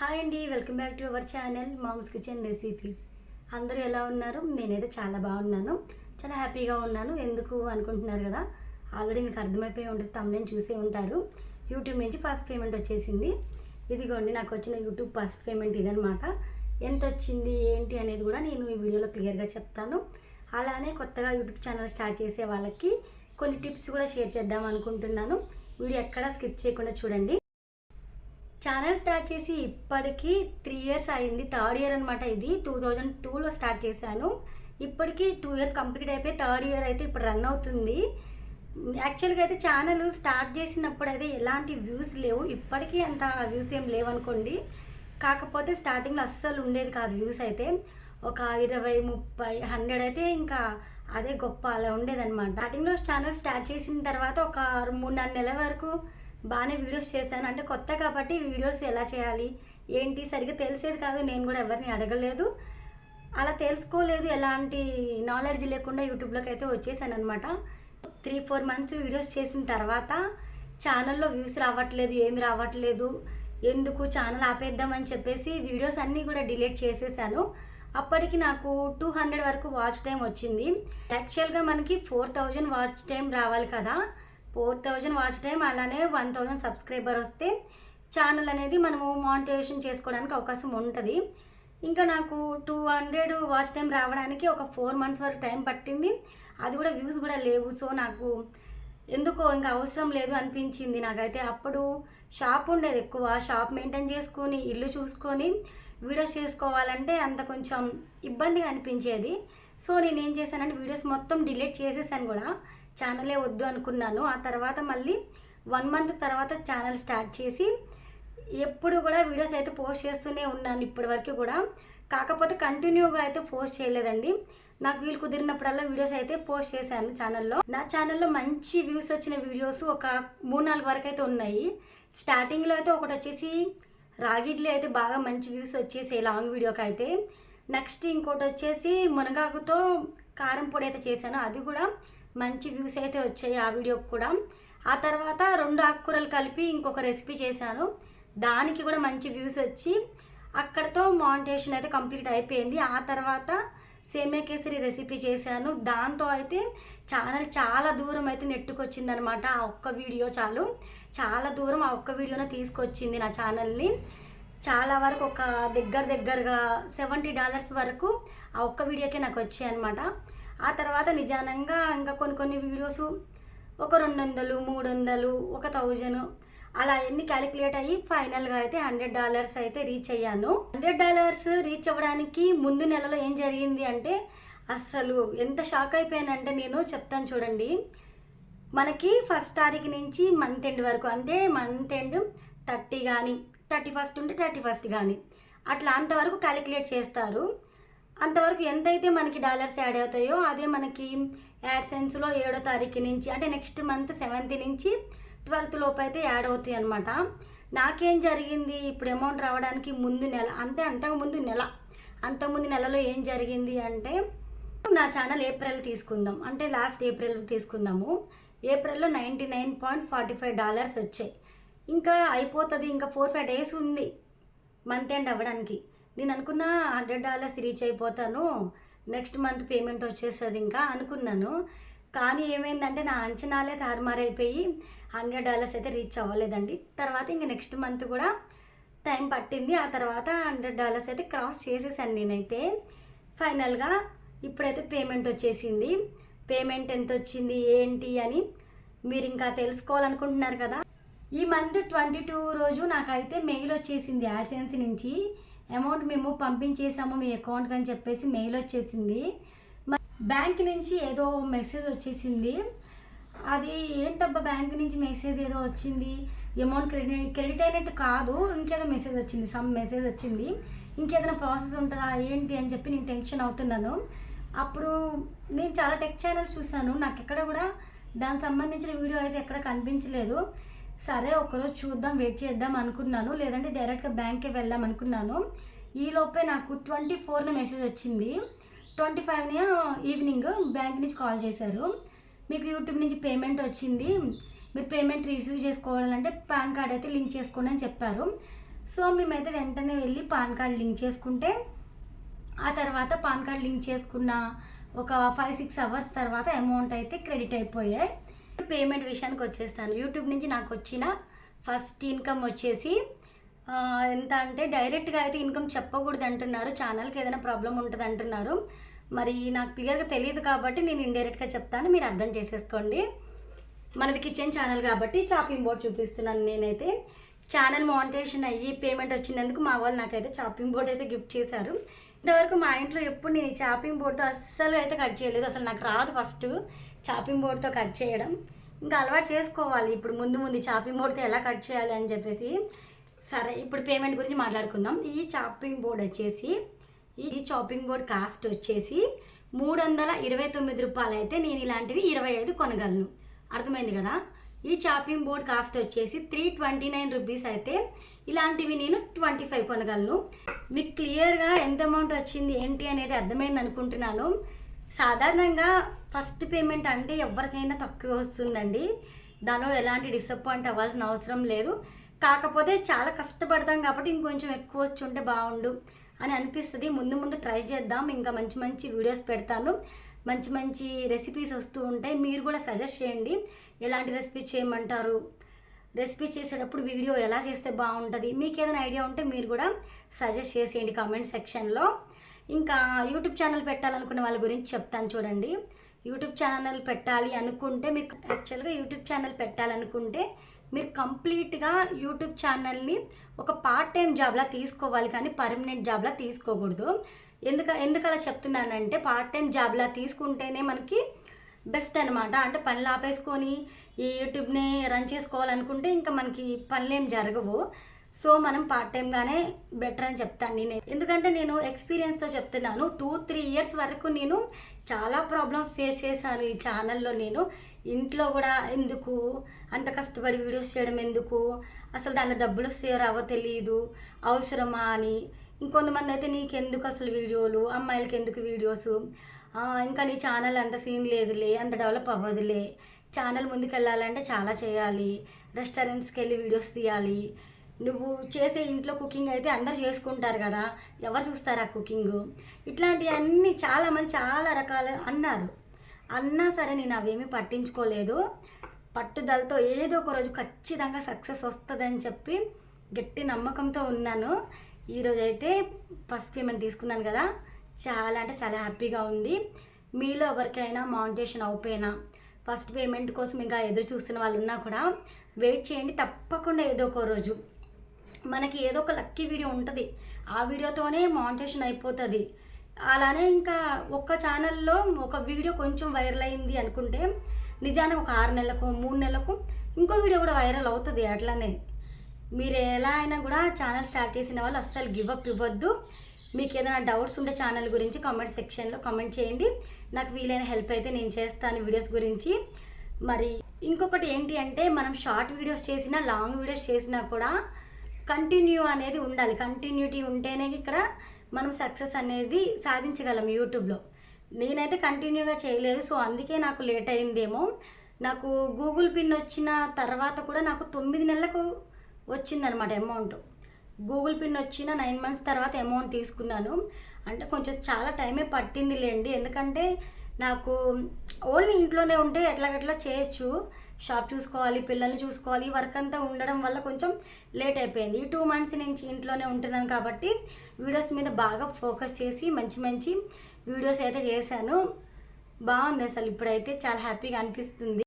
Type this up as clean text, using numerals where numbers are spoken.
Hi అండి, welcome back to our channel mom's kitchen recipes. అందరూ ఎలా ఉన్నారు? నేనైతే చాలా బాగున్నాను, చాలా హ్యాపీగా ఉన్నాను. ఎందుకు అనుకుంటున్నారు కదా, ఆల్రెడీ మీకు అర్థమైపోయి ఉంటుంది, తమ్ముని చూసే ఉంటారు. యూట్యూబ్ నుంచి ఫస్ట్ పేమెంట్ వచ్చేసింది. ఇదిగోండి నాకు వచ్చిన యూట్యూబ్ ఫస్ట్ పేమెంట్ ఇదనమాట. ఎంత వచ్చింది ఏంటి అనేది కూడా నేను ఈ వీడియోలో క్లియర్గా చెప్తాను. అలానే కొత్తగా యూట్యూబ్ ఛానల్ స్టార్ట్ చేసే వాళ్ళకి కొన్ని టిప్స్ కూడా షేర్ చేద్దాం అనుకుంటున్నాను. వీడియో ఎక్కడా స్కిప్ చేయకుండా చూడండి. ఛానల్ స్టార్ట్ చేసి ఇప్పటికీ 3 years అయింది. థర్డ్ ఇయర్ అనమాట. ఇది 2002లో స్టార్ట్ చేశాను. ఇప్పటికీ 2 years కంప్లీట్ అయిపోయి థర్డ్ ఇయర్ అయితే ఇప్పుడు రన్ అవుతుంది. యాక్చువల్గా అయితే ఛానల్ స్టార్ట్ చేసినప్పుడు అయితే ఎలాంటి వ్యూస్ లేవు, ఇప్పటికీ అంత వ్యూస్ ఏం లేవనుకోండి. కాకపోతే స్టార్టింగ్లో అస్సలు ఉండేది కాదు వ్యూస్ అయితే. ఒక 20, 30, 100 అయితే ఇంకా అదే గొప్ప అలా ఉండేదన్నమాట. స్టార్టింగ్లో ఛానల్ స్టార్ట్ చేసిన తర్వాత ఒక 3-4 నెలల వరకు బాగానే వీడియోస్ చేశాను. అంటే కొత్త కాబట్టి వీడియోస్ ఎలా చేయాలి ఏంటి సరిగ్గా తెలిసేది కాదు. నేను కూడా ఎవరిని అడగలేదు, అలా తెలుసుకోలేదు, ఎలాంటి నాలెడ్జ్ లేకుండా యూట్యూబ్లోకి అయితే వచ్చేసాను అనమాట. 3-4 months వీడియోస్ చేసిన తర్వాత ఛానల్లో వ్యూస్ రావట్లేదు, ఏమి రావట్లేదు, ఎందుకు ఛానల్ ఆపేద్దామని చెప్పేసి వీడియోస్ అన్నీ కూడా డిలీట్ చేసేసాను. అప్పటికి నాకు 200 వరకు వాచ్ టైం వచ్చింది. యాక్చువల్గా మనకి 4000 వాచ్ టైం రావాలి కదా. 4000 వాచ్ టైం, అలానే 1000 సబ్స్క్రైబర్ వస్తే ఛానల్ అనేది మనము మానిటైజేషన్ చేసుకోవడానికి అవకాశం ఉంటుంది. ఇంకా నాకు 200 వాచ్ టైం రావడానికి ఒక 4 months వరకు టైం పట్టింది. అది కూడా వ్యూస్ కూడా లేవు. సో నాకు ఎందుకో ఇంకా అవసరం లేదు అనిపించింది నాకైతే. అప్పుడు షాప్ ఉండేది ఎక్కువ, షాప్ మెయింటైన్ చేసుకొని ఇల్లు చూసుకొని వీడియోస్ చేసుకోవాలంటే అంత కొంచెం ఇబ్బందిగా అనిపించేది. సో నేనేం చేశానంటే వీడియోస్ మొత్తం డిలీట్ చేసేసాను కూడా, ఛానలే వద్దు అనుకున్నాను. ఆ తర్వాత మళ్ళీ 1 month తర్వాత ఛానల్ స్టార్ట్ చేసి ఎప్పుడు కూడా వీడియోస్ అయితే పోస్ట్ చేస్తూనే ఉన్నాను ఇప్పటి వరకు కూడా. కాకపోతే కంటిన్యూగా అయితే పోస్ట్ చేయలేదండి. నాకు వీలు కుదిరినప్పుడల్లా వీడియోస్ అయితే పోస్ట్ చేశాను ఛానల్లో. నా ఛానల్లో మంచి వ్యూస్ వచ్చిన వీడియోస్ ఒక 3-4 వరకు అయితే ఉన్నాయి. స్టార్టింగ్లో అయితే ఒకటి వచ్చేసి రాగిడ్లీ అయితే బాగా మంచి వ్యూస్ వచ్చేసి లాంగ్ వీడియోకి అయితే. నెక్స్ట్ ఇంకోటి వచ్చేసి మునగాకుతో కారం పొడి అయితే చేశాను, అది కూడా మంచి వ్యూస్ అయితే వచ్చాయి ఆ వీడియోకి కూడా. ఆ తర్వాత 2 ఆకుకూరలు కలిపి ఇంకొక రెసిపీ చేశాను, దానికి కూడా మంచి వ్యూస్ వచ్చి అక్కడతో మానిటైజేషన్ అయితే కంప్లీట్ అయిపోయింది. ఆ తర్వాత సేమియా కేసరి రెసిపీ చేశాను, దాంతో అయితే ఛానల్ చాలా దూరం అయితే నెట్టుకొచ్చిందనమాట. ఆ ఒక్క వీడియో చాలా దూరం ఆ ఒక్క వీడియోనే తీసుకొచ్చింది నా ఛానల్ని. చాలా వరకు ఒక దగ్గరగా $70 వరకు ఆ ఒక్క వీడియోకే నాకు వచ్చాయి అనమాట. ఆ తర్వాత నిజానంగా ఇంకా కొన్ని వీడియోస్ ఒక 200, 300, 1000 అలా ఎన్ని క్యాలిక్యులేట్ అయ్యి ఫైనల్గా అయితే $100 అయితే రీచ్ అయ్యాను. $100 రీచ్ అవ్వడానికి ముందు నెలలో ఏం జరిగింది అంటే అస్సలు ఎంత షాక్ అయిపోయానంటే నేను చెప్తాను చూడండి. మనకి 1st తారీఖు నుంచి మంత్ ఎండ్ వరకు, అంటే మంత్ ఎండ్ 30 కానీ 31st ఉంటే 31st కానీ అట్లా అంతవరకు క్యాలిక్యులేట్ చేస్తారు. అంతవరకు ఎంతైతే మనకి డాలర్స్ యాడ్ అవుతాయో అదే మనకి యాడ్సెన్స్లో 7వ తారీఖు నుంచి, అంటే నెక్స్ట్ మంత్ 7th నుంచి 12th లోపు అయితే యాడ్ అవుతాయి అనమాట. నాకేం జరిగింది, ఇప్పుడు అమౌంట్ రావడానికి ముందు నెల, అంతకుముందు నెలలో ఏం జరిగింది అంటే, నా ఛానల్ ఏప్రిల్ తీసుకుందాం, అంటే లాస్ట్ ఏప్రిల్ తీసుకుందాము. ఏప్రిల్లో $99.45 వచ్చాయి. ఇంకా అయిపోతుంది, ఇంకా 4-5 days ఉంది మంత్ ఎండ్ అవ్వడానికి. నేను అనుకున్నా $100 రీచ్ అయిపోతాను, నెక్స్ట్ మంత్ పేమెంట్ వచ్చేస్తుంది ఇంకా అనుకున్నాను. కానీ ఏమైందంటే నా అంచనాలే తారుమారైపోయి $100 అయితే రీచ్ అవ్వలేదండి. తర్వాత ఇంకా నెక్స్ట్ మంత్ కూడా టైం పట్టింది. ఆ తర్వాత $100 అయితే క్రాస్ చేసేసాను నేనైతే. ఫైనల్గా ఇప్పుడైతే పేమెంట్ వచ్చేసింది. పేమెంట్ ఎంత వచ్చింది ఏంటి అని మీరు ఇంకా తెలుసుకోవాలనుకుంటున్నారు కదా. ఈ మంత్ 22 రోజు నాకైతే మెయిల్ వచ్చేసింది యాడ్సెన్స్ నుంచి, అమౌంట్ మేము పంపించేసాము మీ అకౌంట్కి అని చెప్పేసి మెయిల్ వచ్చేసింది. బ్యాంక్ నుంచి ఏదో మెసేజ్ వచ్చేసింది. అది ఏంటబ్బా బ్యాంక్ నుంచి మెసేజ్ ఏదో వచ్చింది, అమౌంట్ క్రెడిట్ అయినట్టు కాదు, ఇంకేదో మెసేజ్ వచ్చింది, సమ్ మెసేజ్ వచ్చింది, ఇంకేదైనా ప్రాసెస్ ఉంటుందా ఏంటి అని చెప్పి నేను టెన్షన్ అవుతున్నాను. అప్పుడు నేను చాలా టెక్ ఛానల్స్ చూశాను, నాకు ఎక్కడ కూడా దానికి సంబంధించిన వీడియో అయితే ఎక్కడ కనిపించలేదు. సరే ఒకరోజు చూద్దాం, వెయిట్ చేద్దాం అనుకున్నాను, లేదంటే డైరెక్ట్గా బ్యాంక్కి వెళ్దాం అనుకున్నాను. ఈలోపే నాకు 24న మెసేజ్ వచ్చింది. 25న ఈవినింగ్ బ్యాంక్ నుంచి కాల్ చేశారు, మీకు యూట్యూబ్ నుంచి పేమెంట్ వచ్చింది, మీరు పేమెంట్ రిసీవ్ చేసుకోవాలంటే పాన్ కార్డ్ అయితే లింక్ చేసుకోండి అని చెప్పారు. సో మేమైతే వెంటనే వెళ్ళి పాన్ కార్డ్ లింక్ చేసుకుంటే ఆ తర్వాత పాన్ కార్డ్ లింక్ చేసుకున్న ఒక 5-6 అవర్స్ తర్వాత అమౌంట్ అయితే క్రెడిట్ అయిపోయాయి. పేమెంట్ విషయానికి వచ్చేస్తాను. యూట్యూబ్ నుంచి నాకు వచ్చిన ఫస్ట్ ఇన్కమ్ వచ్చేసి ఎంత అంటే డైరెక్ట్గా అయితే ఇన్కమ్ చెప్పకూడదు అంటున్నారు, ఛానల్కి ఏదైనా ప్రాబ్లం ఉంటుంది అంటున్నారు. మరి నాకు క్లియర్గా తెలియదు కాబట్టి నేను ఇండైరెక్ట్గా చెప్తాను, మీరు అర్థం చేసేసుకోండి. మనది కిచెన్ ఛానల్ కాబట్టి చాపింగ్ బోర్డ్ చూపిస్తున్నాను. నేనైతే ఛానల్ మానిటైజేషన్ అయ్యి పేమెంట్ వచ్చినందుకు మా వాళ్ళు నాకైతే చాపింగ్ బోర్డ్ అయితే గిఫ్ట్ చేశారు. ఇంతవరకు మా ఇంట్లో ఎప్పుడు నేను చాపింగ్ బోర్డ్తో అస్సలు అయితే కట్ చేయలేదు. అసలు నాకు రాదు ఫస్ట్ చాపింగ్ బోర్డ్తో కట్ చేయడం. ఇంకా అలవాటు చేసుకోవాలి ఇప్పుడు ముందు చాపింగ్ బోర్డ్తో ఎలా కట్ చేయాలి అని చెప్పేసి. సరే, ఇప్పుడు పేమెంట్ గురించి మాట్లాడుకుందాం. ఈ చాపింగ్ బోర్డ్ వచ్చేసి ఈ చాపింగ్ బోర్డ్ కాస్ట్ వచ్చేసి 329 రూపాయలు అయితే నేను ఇలాంటివి 25 కొనగలను. అర్థమైంది కదా. ఈ చాపింగ్ బోర్డ్ కాస్ట్ వచ్చేసి 329 రూపీస్ అయితే ఇలాంటివి నేను 25 కొనగలను. మీకు క్లియర్గా ఎంత అమౌంట్ వచ్చింది ఏంటి అనేది అర్థమైంది అనుకుంటున్నాను. సాధారణంగా ఫస్ట్ పేమెంట్ అంటే ఎవరికైనా తక్కువ వస్తుందండి, దానిలో ఎలాంటి డిసప్పాయింట్ అవ్వాల్సిన అవసరం లేదు. కాకపోతే చాలా కష్టపడతాం కాబట్టి ఇంకొంచెం ఎక్కువ వచ్చి ఉంటే బాగుండు అని అనిపిస్తుంది. ముందు ట్రై చేద్దాం, ఇంకా మంచి వీడియోస్ పెడతాను, మంచి రెసిపీస్ వస్తూ ఉంటాయి. మీరు కూడా సజెస్ట్ చేయండి ఎలాంటి రెసిపీస్ చేయమంటారు, రెసిపీస్ చేసేటప్పుడు వీడియో ఎలా చేస్తే బాగుంటుంది, మీకు ఏదైనా ఐడియా ఉంటే మీరు కూడా సజెస్ట్ చేసేయండి కామెంట్ సెక్షన్లో. ఇంకా యూట్యూబ్ ఛానల్ పెట్టాలనుకునే వాళ్ళ గురించి చెప్తాను చూడండి. యూట్యూబ్ ఛానల్ పెట్టాలి అనుకుంటే మీకు యాక్చువల్గా యూట్యూబ్ ఛానల్ పెట్టాలనుకుంటే మీరు కంప్లీట్గా యూట్యూబ్ ఛానల్ని ఒక పార్ట్ టైం జాబ్లా తీసుకోవాలి, కానీ పర్మనెంట్ జాబ్లా తీసుకోకూడదు. ఎందుకు అలా చెప్తున్నానంటే పార్ట్ టైం జాబ్లా తీసుకుంటేనే మనకి బెస్ట్ అనమాట. అంటే పనులు ఆపేసుకొని ఈ యూట్యూబ్ని రన్ చేసుకోవాలనుకుంటే ఇంకా మనకి పనులు ఏం జరగవు. సో మనం పార్ట్ టైంగానే బెటర్ అని చెప్తాను నేను. ఎందుకంటే నేను ఎక్స్పీరియన్స్తో చెప్తున్నాను. 2-3 ఇయర్స్ వరకు నేను చాలా ప్రాబ్లమ్స్ ఫేస్ చేశాను ఈ ఛానల్లో. నేను ఇంట్లో కూడా ఎందుకు అంత కష్టపడి వీడియోస్ చేయడం ఎందుకు, అసలు దాంట్లో డబ్బులు సేవ్ అవ్వో తెలియదు, అవసరమా అని. ఇంకొంతమంది అయితే నీకెందుకు అసలు వీడియోలు, అమ్మాయిలకి ఎందుకు వీడియోసు, ఇంకా నీ ఛానల్ అంత సీన్ లేదులే, అంత డెవలప్ అవ్వదులే, ఛానల్ ముందుకు వెళ్ళాలంటే చాలా చేయాలి, రెస్టారెంట్స్కి వెళ్ళి వీడియోస్ తీయాలి, నువ్వు చేసే ఇంట్లో కుకింగ్ అయితే అందరు చేసుకుంటారు కదా, ఎవరు చూస్తారు ఆ కుకింగ్, ఇట్లాంటివన్నీ చాలామంది చాలా రకాలు అన్నా సరే నేను అవేమీ పట్టించుకోలేదు. పట్టుదలతో ఏదో ఒక రోజు ఖచ్చితంగా సక్సెస్ వస్తుందని చెప్పి గట్టి నమ్మకంతో ఉన్నాను. ఈరోజు అయితే ఫస్ట్ పేమెంట్ తీసుకున్నాను కదా, చాలా అంటే చాలా హ్యాపీగా ఉంది. మీలో ఎవరికైనా మానిటైజేషన్ అయిపోయినా ఫస్ట్ పేమెంట్ కోసం ఇంకా ఎదురు చూస్తున్న వాళ్ళు ఉన్నా కూడా వెయిట్ చేయండి. తప్పకుండా ఏదో ఒక రోజు మనకి ఏదో ఒక లక్కీ వీడియో ఉంటుంది, ఆ వీడియోతోనే మానిటైజేషన్ అయిపోతుంది. అలానే ఇంకా ఒక్క ఛానల్లో ఒక వీడియో కొంచెం వైరల్ అయింది అనుకుంటే నిజానికి ఒక 6 నెలలకు 3 నెలలకు ఇంకో వీడియో కూడా వైరల్ అవుతుంది. అట్లానే మీరు ఎలా అయినా కూడా ఛానల్ స్టార్ట్ చేసిన వాళ్ళు అస్సలు గివప్ ఇవ్వద్దు. మీకు ఏదైనా డౌట్స్ ఉంటే ఛానల్ గురించి కామెంట్ సెక్షన్లో కామెంట్ చేయండి, నాకు వీలైన హెల్ప్ అయితే నేను చేస్తాను వీడియోస్ గురించి. మరి ఇంకొకటి ఏంటి అంటే మనం షార్ట్ వీడియోస్ చేసినా లాంగ్ వీడియోస్ చేసినా కూడా కంటిన్యూ అనేది ఉండాలి. కంటిన్యూటీ ఉంటేనే ఇక్కడ మనం సక్సెస్ అనేది సాధించగలం యూట్యూబ్లో. నేనైతే కంటిన్యూగా చేయలేదు, సో అందుకే నాకు లేట్ అయిందేమో. నాకు గూగుల్ పిన్ వచ్చిన తర్వాత కూడా నాకు 9 నెలలకు వచ్చిందనమాట అమౌంట్. గూగుల్ పిన్ వచ్చిన 9 మంత్స్ తర్వాత అమౌంట్ తీసుకున్నాను. అంటే కొంచెం చాలా టైమే పట్టింది లేండి, ఎందుకంటే నాకు ఓన్లీ ఇంట్లోనే ఉంటే ఎట్లాగట్లా చేయొచ్చు, షాప్ చూసుకోవాలి, పిల్లల్ని చూసుకోవాలి, వర్క్ అంతా ఉండడం వల్ల కొంచెం లేట్ అయిపోయింది. ఈ 2 మంత్స్ నుంచి ఇంట్లోనే ఉంటున్నాను కాబట్టి వీడియోస్ మీద బాగా ఫోకస్ చేసి మంచి వీడియోస్ అయితే చేశాను. బాగుంది అసలు, ఇప్పుడైతే చాలా హ్యాపీగా అనిపిస్తుంది.